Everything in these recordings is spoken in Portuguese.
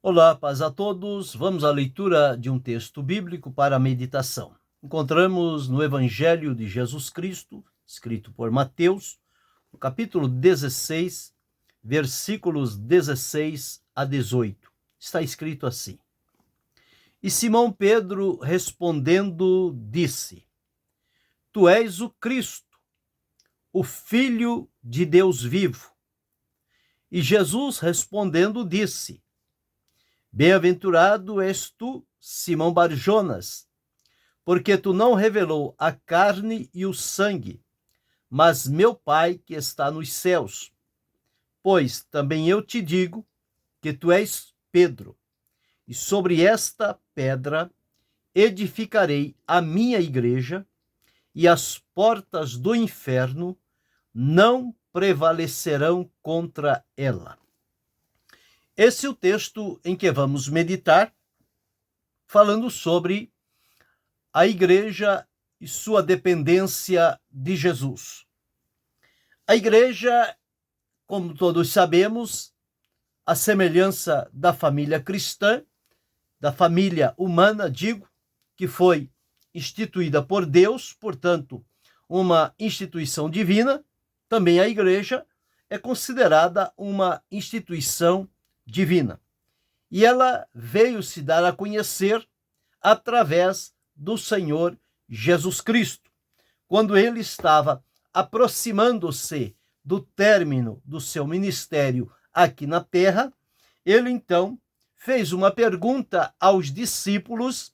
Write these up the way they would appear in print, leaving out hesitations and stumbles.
Olá, paz a todos. Vamos à leitura de um texto bíblico para a meditação. Encontramos no Evangelho de Jesus Cristo, escrito por Mateus, no capítulo 16, versículos 16 a 18. Está escrito assim: E Simão Pedro respondendo disse: Tu és o Cristo, o Filho de Deus vivo. E Jesus respondendo disse: Bem-aventurado és tu, Simão Barjonas, porque tu não revelou a carne e o sangue, mas meu Pai que está nos céus. Pois também eu te digo que tu és Pedro, e sobre esta pedra edificarei a minha igreja, e as portas do inferno não prevalecerão contra ela. Esse é o texto em que vamos meditar, falando sobre a igreja e sua dependência de Jesus. A igreja, como todos sabemos, a semelhança da família cristã, da família humana, que foi instituída por Deus, portanto, uma instituição divina, também a igreja é considerada uma instituição divina. E ela veio se dar a conhecer através do Senhor Jesus Cristo. Quando ele estava aproximando-se do término do seu ministério aqui na terra, ele então fez uma pergunta aos discípulos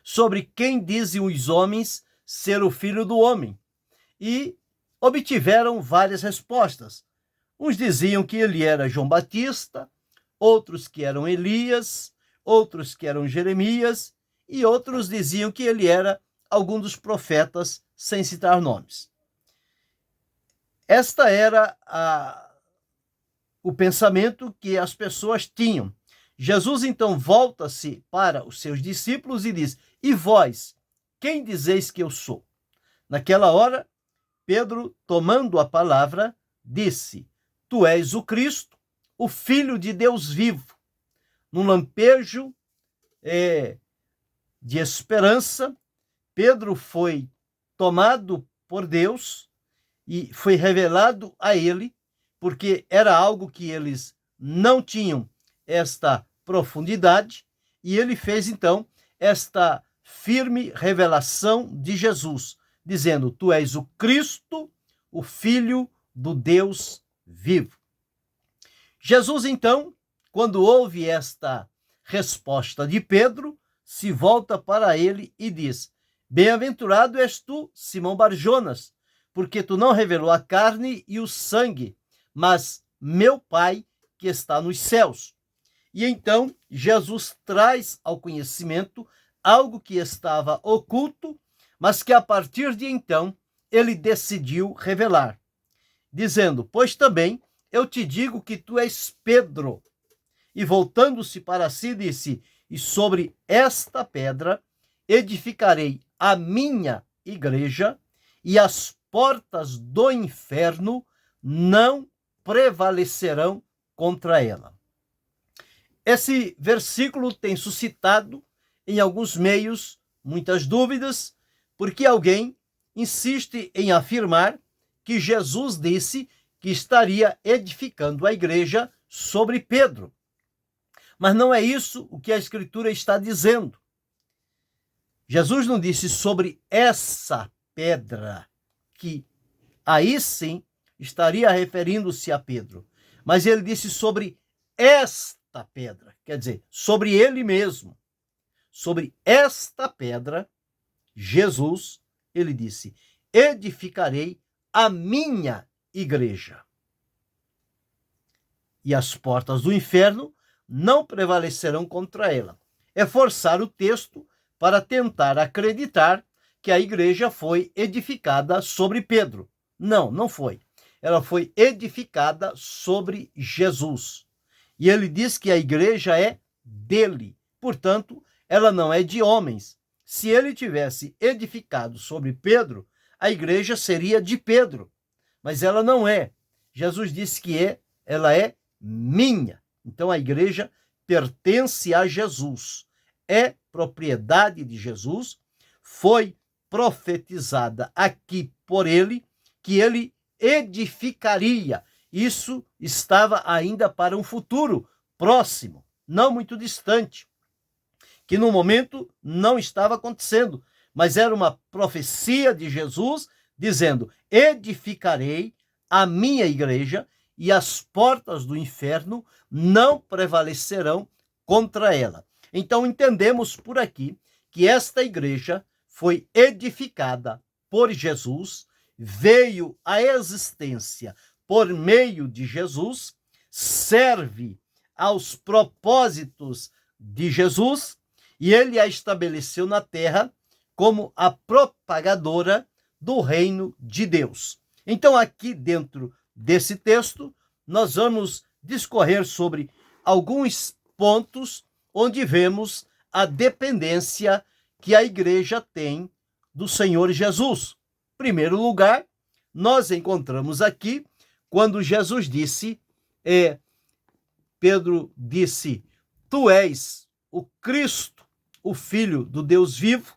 sobre quem dizem os homens ser o Filho do Homem. E obtiveram várias respostas. Uns diziam que ele era João Batista, outros que eram Elias, outros que eram Jeremias, e outros diziam que ele era algum dos profetas, sem citar nomes. Esta era o pensamento que as pessoas tinham. Jesus então volta-se para os seus discípulos e diz: E vós, quem dizeis que eu sou? Naquela hora, Pedro, tomando a palavra, disse: Tu és o Cristo, o Filho de Deus vivo. Num lampejo de esperança, Pedro foi tomado por Deus e foi revelado a ele, porque era algo que eles não tinham esta profundidade, e ele fez então esta firme revelação de Jesus, dizendo: Tu és o Cristo, o Filho do Deus vivo. Jesus, então, quando ouve esta resposta de Pedro, se volta para ele e diz: Bem-aventurado és tu, Simão Barjonas, porque tu não revelou a carne e o sangue, mas meu Pai que está nos céus. E então Jesus traz ao conhecimento algo que estava oculto, mas que a partir de então ele decidiu revelar, dizendo: Pois também eu te digo que tu és Pedro. E voltando-se para si, disse: E sobre esta pedra edificarei a minha igreja, e as portas do inferno não prevalecerão contra ela. Esse versículo tem suscitado em alguns meios muitas dúvidas, porque alguém insiste em afirmar que Jesus disse que estaria edificando a igreja sobre Pedro. Mas não é isso o que a Escritura está dizendo. Jesus não disse sobre essa pedra, que aí sim estaria referindo-se a Pedro, mas ele disse sobre esta pedra, quer dizer, sobre ele mesmo. Sobre esta pedra, Jesus, ele disse: edificarei a minha igreja, e as portas do inferno não prevalecerão contra ela. É forçar o texto para tentar acreditar que a igreja foi edificada sobre Pedro. Não, não foi. Ela foi edificada sobre Jesus. E ele diz que a igreja é dele. Portanto, ela não é de homens. Se ele tivesse edificado sobre Pedro, a igreja seria de Pedro. Mas ela não é. Jesus disse que ela é minha. Então a igreja pertence a Jesus, é propriedade de Jesus, foi profetizada aqui por ele, que ele edificaria. Isso estava ainda para um futuro próximo, não muito distante, que no momento não estava acontecendo, mas era uma profecia de Jesus dizendo: edificarei a minha igreja e as portas do inferno não prevalecerão contra ela. Então entendemos por aqui que esta igreja foi edificada por Jesus, veio à existência por meio de Jesus, serve aos propósitos de Jesus e ele a estabeleceu na terra como a propagadora do reino de Deus. Então, aqui dentro desse texto, nós vamos discorrer sobre alguns pontos onde vemos a dependência que a igreja tem do Senhor Jesus. Em primeiro lugar, nós encontramos aqui quando Jesus disse, Pedro disse: tu és o Cristo, o Filho do Deus vivo.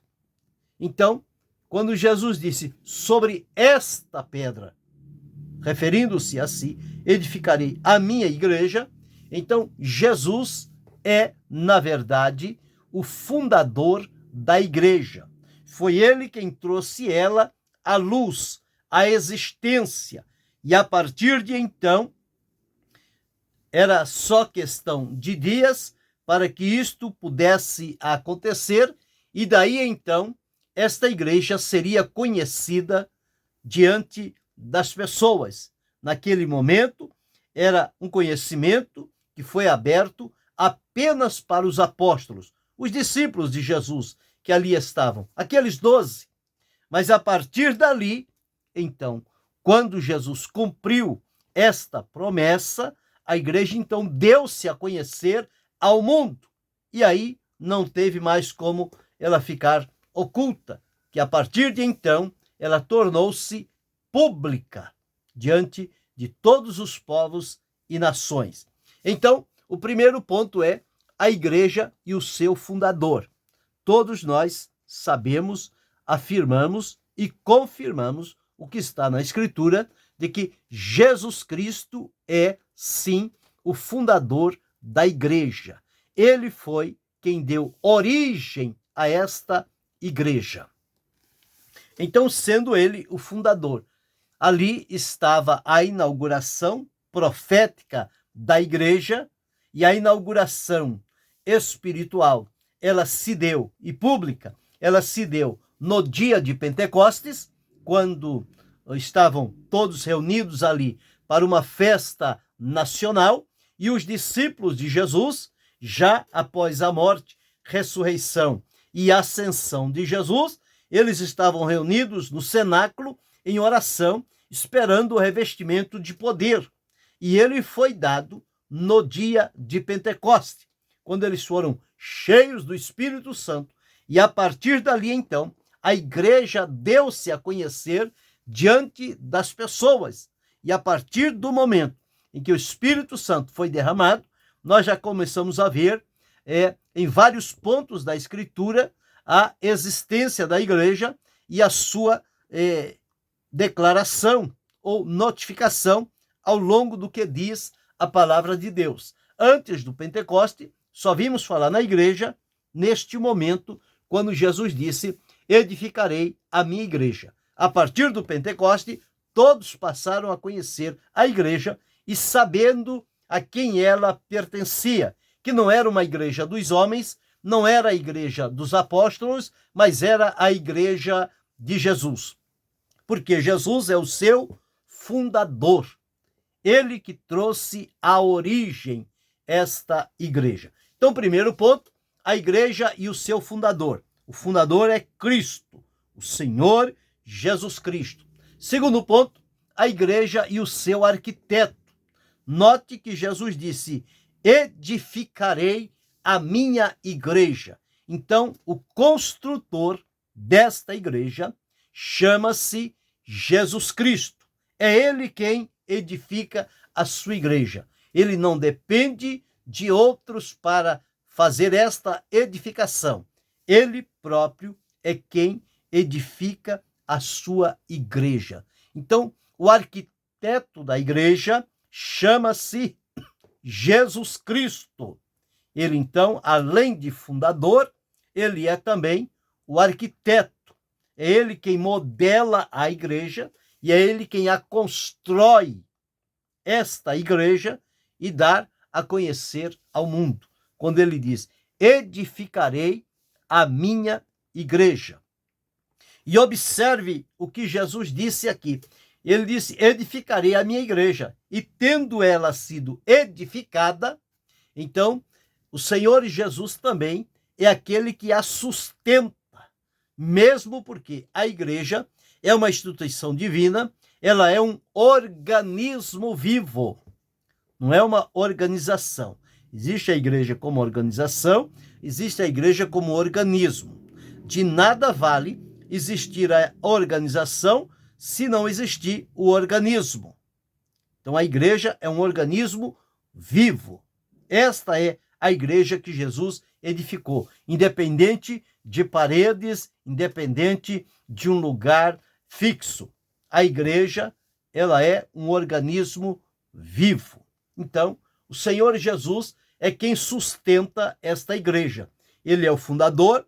Então, quando Jesus disse: sobre esta pedra, referindo-se a si, edificarei a minha igreja, então Jesus é, na verdade, o fundador da igreja. Foi ele quem trouxe ela à luz, à existência. E a partir de então, era só questão de dias para que isto pudesse acontecer, e daí então, esta igreja seria conhecida diante das pessoas. Naquele momento, era um conhecimento que foi aberto apenas para os apóstolos, os discípulos de Jesus que ali estavam, aqueles 12. Mas a partir dali, então, quando Jesus cumpriu esta promessa, a igreja então deu-se a conhecer ao mundo. E aí não teve mais como ela ficar oculta, que a partir de então ela tornou-se pública diante de todos os povos e nações. Então, o primeiro ponto é a igreja e o seu fundador. Todos nós sabemos, afirmamos e confirmamos o que está na Escritura, de que Jesus Cristo é, sim, o fundador da igreja. Ele foi quem deu origem a esta igreja. Então, sendo ele o fundador, ali estava a inauguração profética da igreja, e a inauguração espiritual, ela se deu, e pública, ela se deu no dia de Pentecostes, quando estavam todos reunidos ali para uma festa nacional, e os discípulos de Jesus, já após a morte, ressurreição e ascensão de Jesus, eles estavam reunidos no cenáculo em oração, esperando o revestimento de poder. E ele foi dado no dia de Pentecoste, quando eles foram cheios do Espírito Santo. E a partir dali, então, a igreja deu-se a conhecer diante das pessoas. E a partir do momento em que o Espírito Santo foi derramado, nós já começamos a ver em vários pontos da Escritura a existência da igreja e a sua declaração ou notificação ao longo do que diz a palavra de Deus. Antes do Pentecoste, só vimos falar na igreja neste momento, quando Jesus disse: edificarei a minha igreja. A partir do Pentecoste, todos passaram a conhecer a igreja e sabendo a quem ela pertencia, que não era uma igreja dos homens, não era a igreja dos apóstolos, mas era a igreja de Jesus. Porque Jesus é o seu fundador. Ele que trouxe à origem esta igreja. Então, primeiro ponto, a igreja e o seu fundador. O fundador é Cristo, o Senhor Jesus Cristo. Segundo ponto, a igreja e o seu arquiteto. Note que Jesus disse: edificarei a minha igreja. Então, o construtor desta igreja chama-se Jesus Cristo. É ele quem edifica a sua igreja. Ele não depende de outros para fazer esta edificação. Ele próprio é quem edifica a sua igreja. Então, o arquiteto da igreja chama-se Jesus Cristo. Ele, então, além de fundador, ele é também o arquiteto. É ele quem modela a igreja e é ele quem a constrói, esta igreja, e dar a conhecer ao mundo. Quando ele diz, edificarei a minha igreja. E observe o que Jesus disse aqui. Ele disse, edificarei a minha igreja. E tendo ela sido edificada, então, o Senhor Jesus também é aquele que a sustenta, mesmo porque a igreja é uma instituição divina, ela é um organismo vivo, não é uma organização. Existe a igreja como organização, existe a igreja como organismo. De nada vale existir a organização se não existir o organismo. Então a igreja é um organismo vivo. Esta é a igreja que Jesus edificou, independente de paredes, independente de um lugar fixo. A igreja, ela é um organismo vivo. Então, o Senhor Jesus é quem sustenta esta igreja. Ele é o fundador,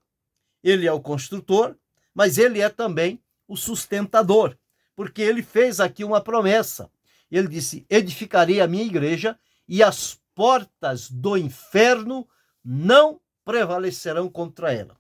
ele é o construtor, mas ele é também o sustentador, porque ele fez aqui uma promessa. Ele disse, edificarei a minha igreja e as portas do inferno não prevalecerão contra ela.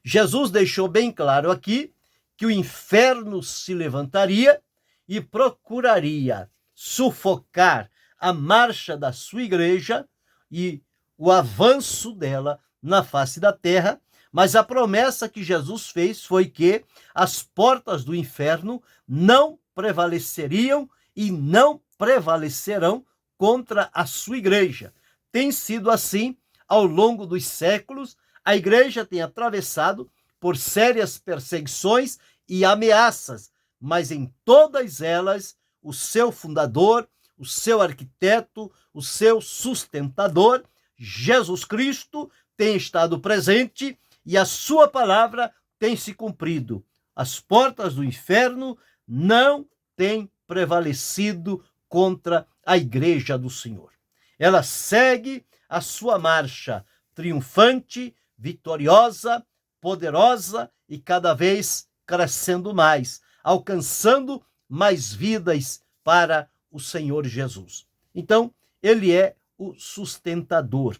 Jesus deixou bem claro aqui que o inferno se levantaria e procuraria sufocar a marcha da sua igreja e o avanço dela na face da terra, mas a promessa que Jesus fez foi que as portas do inferno não prevaleceriam e não prevalecerão contra a sua igreja. Tem sido assim ao longo dos séculos. A igreja tem atravessado por sérias perseguições e ameaças, mas em todas elas o seu fundador, o seu arquiteto, o seu sustentador, Jesus Cristo, tem estado presente e a sua palavra tem se cumprido. As portas do inferno não têm prevalecido contra a igreja do Senhor. Ela segue a sua marcha triunfante, vitoriosa, poderosa e cada vez crescendo mais, alcançando mais vidas para o Senhor Jesus. Então, ele é o sustentador.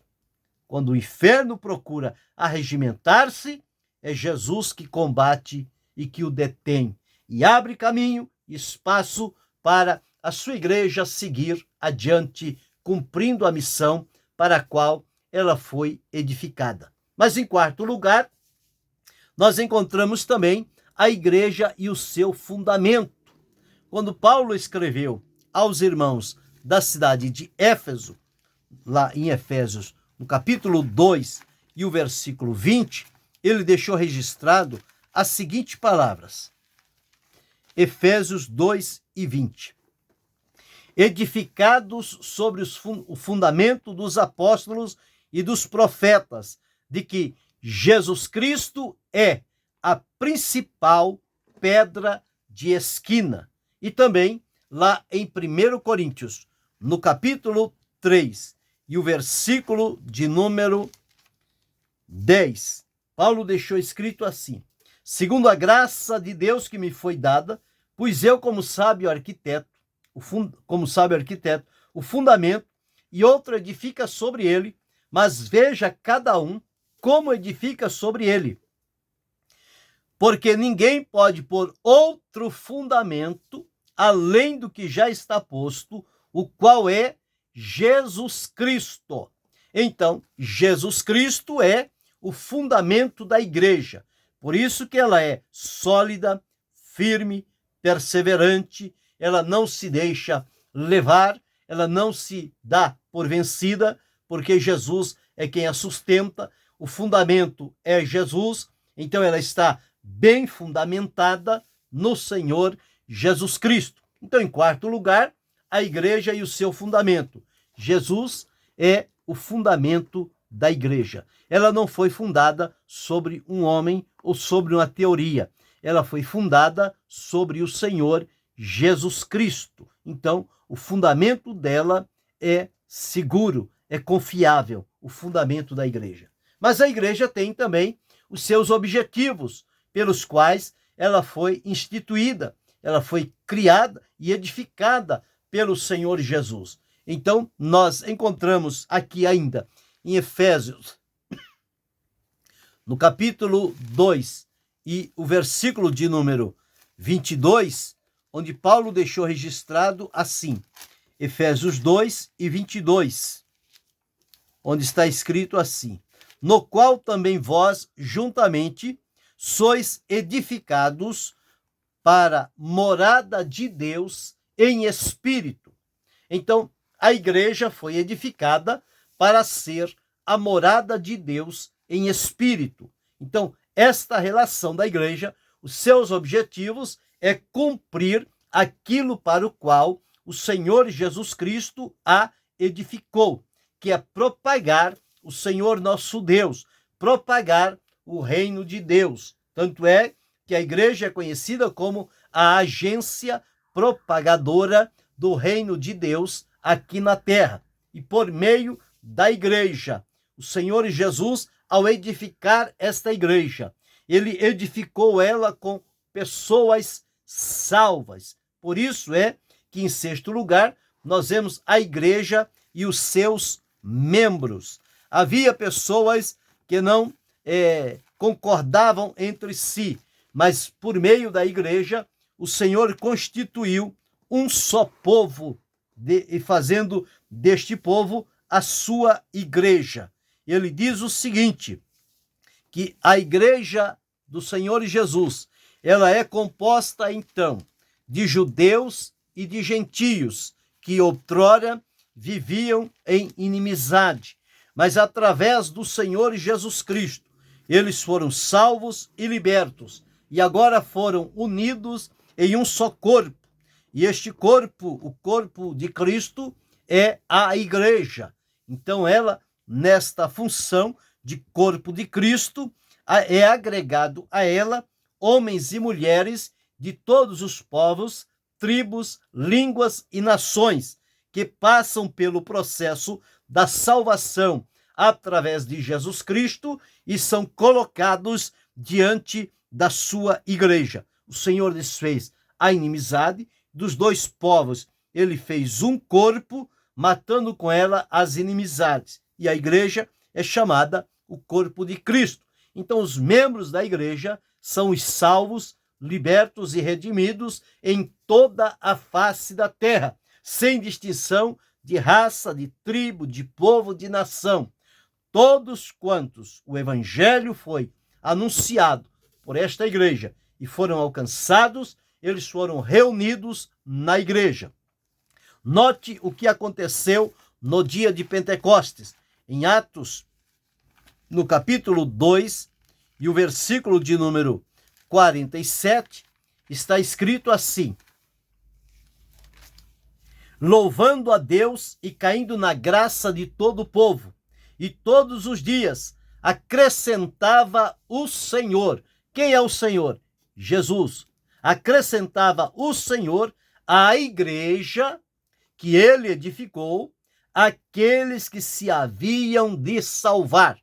Quando o inferno procura arregimentar-se, é Jesus que combate e que o detém e abre caminho, espaço para a sua igreja seguir adiante, cumprindo a missão para a qual ela foi edificada. Mas, em quarto lugar, nós encontramos também a igreja e o seu fundamento. Quando Paulo escreveu aos irmãos da cidade de Éfeso, lá em Efésios, no capítulo 2 e o versículo 20, ele deixou registrado as seguintes palavras. Efésios 2 e 20. Edificados sobre o fundamento dos apóstolos e dos profetas, de que Jesus Cristo é a principal pedra de esquina. E também lá em 1 Coríntios, no capítulo 3 e o versículo de número 10, Paulo deixou escrito assim: segundo a graça de Deus que me foi dada, pois eu, como sábio arquiteto, o fundamento, e outro edifica sobre ele, mas veja cada um como edifica sobre ele. Porque ninguém pode pôr outro fundamento além do que já está posto, o qual é Jesus Cristo. Então, Jesus Cristo é o fundamento da igreja. Por isso que ela é sólida, firme, perseverante, ela não se deixa levar, ela não se dá por vencida, porque Jesus é quem a sustenta, o fundamento é Jesus, então ela está bem fundamentada no Senhor Jesus Cristo. Então, em quarto lugar, a igreja e o seu fundamento. Jesus é o fundamento da igreja. Ela não foi fundada sobre um homem ou sobre uma teoria. Ela foi fundada sobre o Senhor Jesus Cristo. Então, o fundamento dela é seguro, é confiável, o fundamento da igreja. Mas a igreja tem também os seus objetivos, pelos quais ela foi instituída, ela foi criada e edificada pelo Senhor Jesus. Então, nós encontramos aqui ainda em Efésios, no capítulo 2 e o versículo de número 22, onde Paulo deixou registrado assim, Efésios 2 e 22, onde está escrito assim: no qual também vós, juntamente, sois edificados para morada de Deus em espírito. Então, a igreja foi edificada para ser a morada de Deus em espírito. Então, esta relação da igreja, os seus objetivos é cumprir aquilo para o qual o Senhor Jesus Cristo a edificou, que é propagar o Senhor nosso Deus, propagar o reino de Deus. Tanto é que a igreja é conhecida como a agência propagadora do reino de Deus aqui na terra. E por meio da igreja, o Senhor Jesus, ao edificar esta igreja, ele edificou ela com pessoas salvas. Por isso é que, em sexto lugar, nós vemos a igreja e os seus membros. Havia pessoas que não concordavam entre si, mas por meio da igreja, o Senhor constituiu um só povo, e fazendo deste povo a sua igreja. Ele diz o seguinte, que a igreja do Senhor Jesus, ela é composta, então, de judeus e de gentios, que outrora viviam em inimizade, mas através do Senhor Jesus Cristo, eles foram salvos e libertos, e agora foram unidos em um só corpo. E este corpo, o corpo de Cristo, é a igreja. Então ela, nesta função de corpo de Cristo, é agregado a ela homens e mulheres de todos os povos, tribos, línguas e nações, que passam pelo processo da salvação através de Jesus Cristo e são colocados diante da sua igreja. O Senhor desfez a inimizade dos dois povos. Ele fez um corpo, matando com ela as inimizades. E a igreja é chamada o corpo de Cristo. Então, os membros da igreja são os salvos, libertos e redimidos em toda a face da terra, sem distinção de raça, de tribo, de povo, de nação. Todos quantos o evangelho foi anunciado por esta igreja e foram alcançados, eles foram reunidos na igreja. Note o que aconteceu no dia de Pentecostes. Em Atos, no capítulo 2 e o versículo de número 47, está escrito assim: louvando a Deus e caindo na graça de todo o povo, e todos os dias acrescentava o Senhor. Quem é o Senhor? Jesus. Acrescentava o Senhor à igreja que ele edificou, aqueles que se haviam de salvar.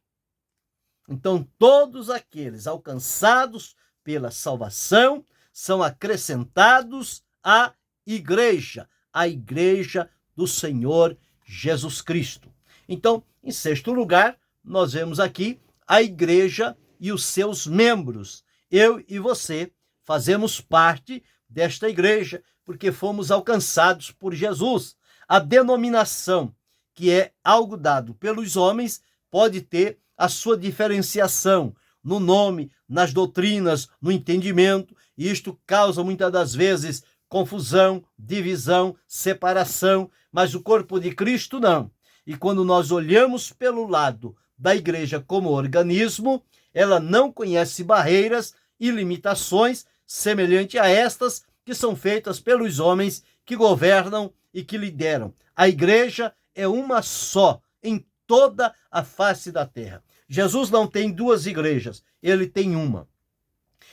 Então, todos aqueles alcançados pela salvação são acrescentados à igreja, a igreja do Senhor Jesus Cristo. Então, em sexto lugar, nós vemos aqui a igreja e os seus membros. Eu e você fazemos parte desta igreja, porque fomos alcançados por Jesus. A denominação, que é algo dado pelos homens, pode ter a sua diferenciação no nome, nas doutrinas, no entendimento, e isto causa muitas das vezes confusão, divisão, separação, mas o corpo de Cristo não. E quando nós olhamos pelo lado da igreja como organismo, ela não conhece barreiras e limitações semelhante a estas que são feitas pelos homens que governam e que lideram. A igreja é uma só em toda a face da terra. Jesus não tem duas igrejas, ele tem uma.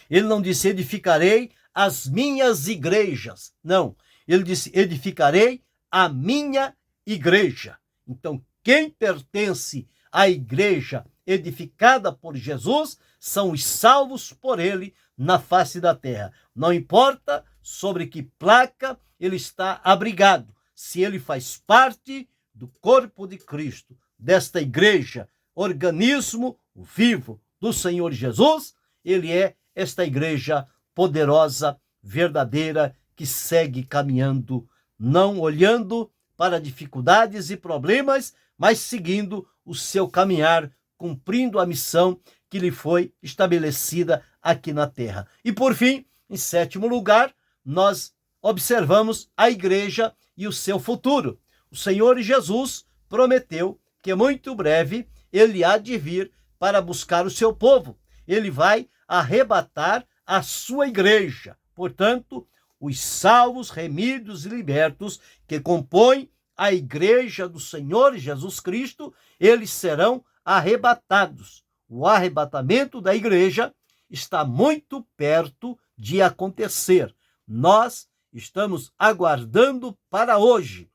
Ele não disse edificarei as minhas igrejas. Não, ele disse edificarei a minha igreja. Então, quem pertence à igreja edificada por Jesus são os salvos por ele na face da terra. Não importa sobre que placa ele está abrigado, se ele faz parte do corpo de Cristo, desta igreja, organismo vivo do Senhor Jesus, ele é esta igreja poderosa, verdadeira, que segue caminhando, não olhando para dificuldades e problemas, mas seguindo o seu caminhar, cumprindo a missão que lhe foi estabelecida aqui na terra. E por fim, em sétimo lugar, nós observamos a igreja e o seu futuro. O Senhor Jesus prometeu que muito breve ele há de vir para buscar o seu povo. Ele vai arrebatar a sua igreja. Portanto, os salvos, remidos e libertos que compõem a igreja do Senhor Jesus Cristo, eles serão arrebatados. O arrebatamento da igreja está muito perto de acontecer. Nós estamos aguardando para hoje,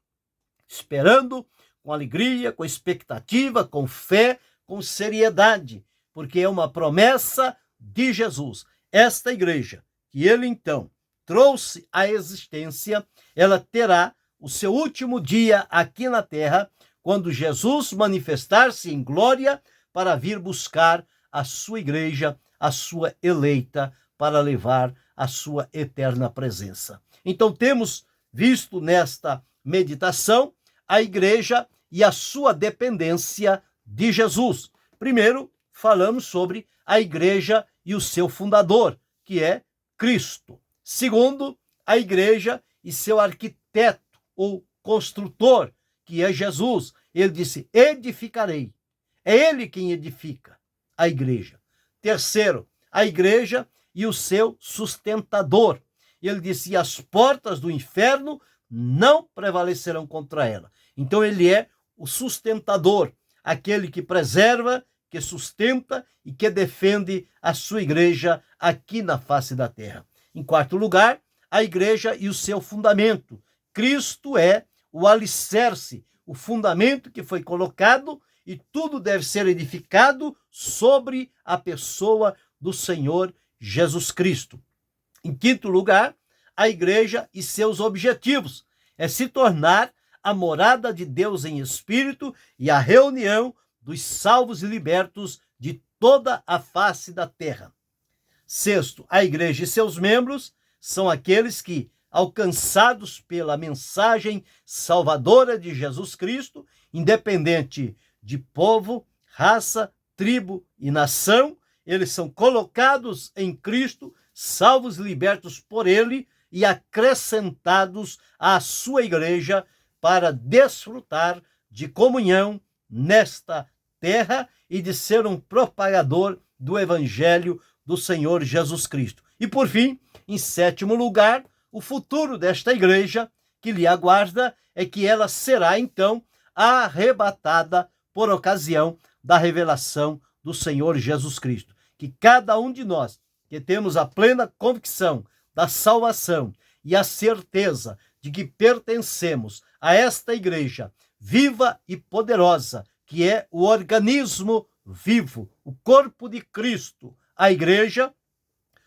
esperando com alegria, com expectativa, com fé, com seriedade, porque é uma promessa de Jesus. Esta igreja que ele então trouxe à existência, ela terá o seu último dia aqui na terra, quando Jesus manifestar-se em glória para vir buscar a sua igreja, a sua eleita, para levar a sua eterna presença. Então temos visto nesta meditação a igreja e a sua dependência de Jesus. Primeiro, falamos sobre a igreja e o seu fundador, que é Cristo. Segundo, a igreja e seu arquiteto ou construtor, que é Jesus. Ele disse, edificarei. É ele quem edifica a igreja. Terceiro, a igreja e o seu sustentador. Ele disse, e as portas do inferno não prevalecerão contra ela. Então ele é o sustentador, aquele que preserva, que sustenta e que defende a sua igreja aqui na face da terra. Em quarto lugar, a igreja e o seu fundamento. Cristo é o alicerce, o fundamento que foi colocado e tudo deve ser edificado sobre a pessoa do Senhor Jesus Cristo. Em quinto lugar, a igreja e seus objetivos é se tornar a morada de Deus em espírito e a reunião dos salvos e libertos de toda a face da terra. Sexto, a igreja e seus membros são aqueles que, alcançados pela mensagem salvadora de Jesus Cristo, independente de povo, raça, tribo e nação, eles são colocados em Cristo, salvos e libertos por ele e acrescentados à sua igreja para desfrutar de comunhão nesta terra e de ser um propagador do evangelho do Senhor Jesus Cristo. E por fim, em sétimo lugar, o futuro desta igreja que lhe aguarda é que ela será então arrebatada por ocasião da revelação do Senhor Jesus Cristo. Que cada um de nós que temos a plena convicção da salvação e a certeza de que pertencemos a esta igreja viva e poderosa, que é o organismo vivo, o corpo de Cristo, a igreja,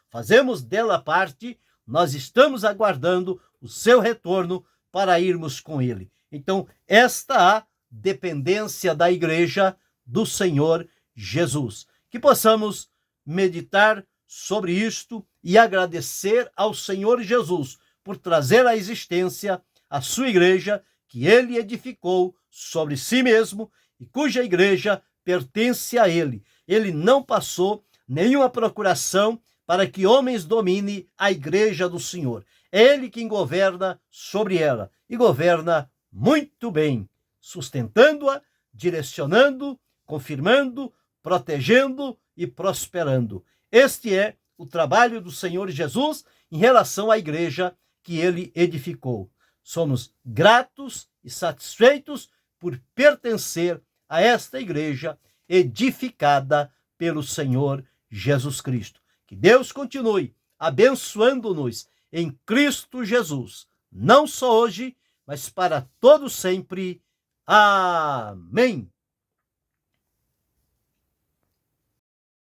fazemos dela parte, nós estamos aguardando o seu retorno para irmos com ele. Então, esta a dependência da igreja do Senhor Jesus. Que possamos meditar sobre isto e agradecer ao Senhor Jesus por trazer à existência a sua igreja que ele edificou sobre si mesmo e cuja igreja pertence a ele. Ele não passou nenhuma procuração para que homens dominem a igreja do Senhor. É ele quem governa sobre ela e governa muito bem, sustentando-a, direcionando, confirmando, protegendo e prosperando. Este é o trabalho do Senhor Jesus em relação à igreja que ele edificou. Somos gratos e satisfeitos por pertencer a esta igreja edificada pelo Senhor Jesus Cristo. Que Deus continue abençoando-nos em Cristo Jesus, não só hoje, mas para todo sempre. Amém.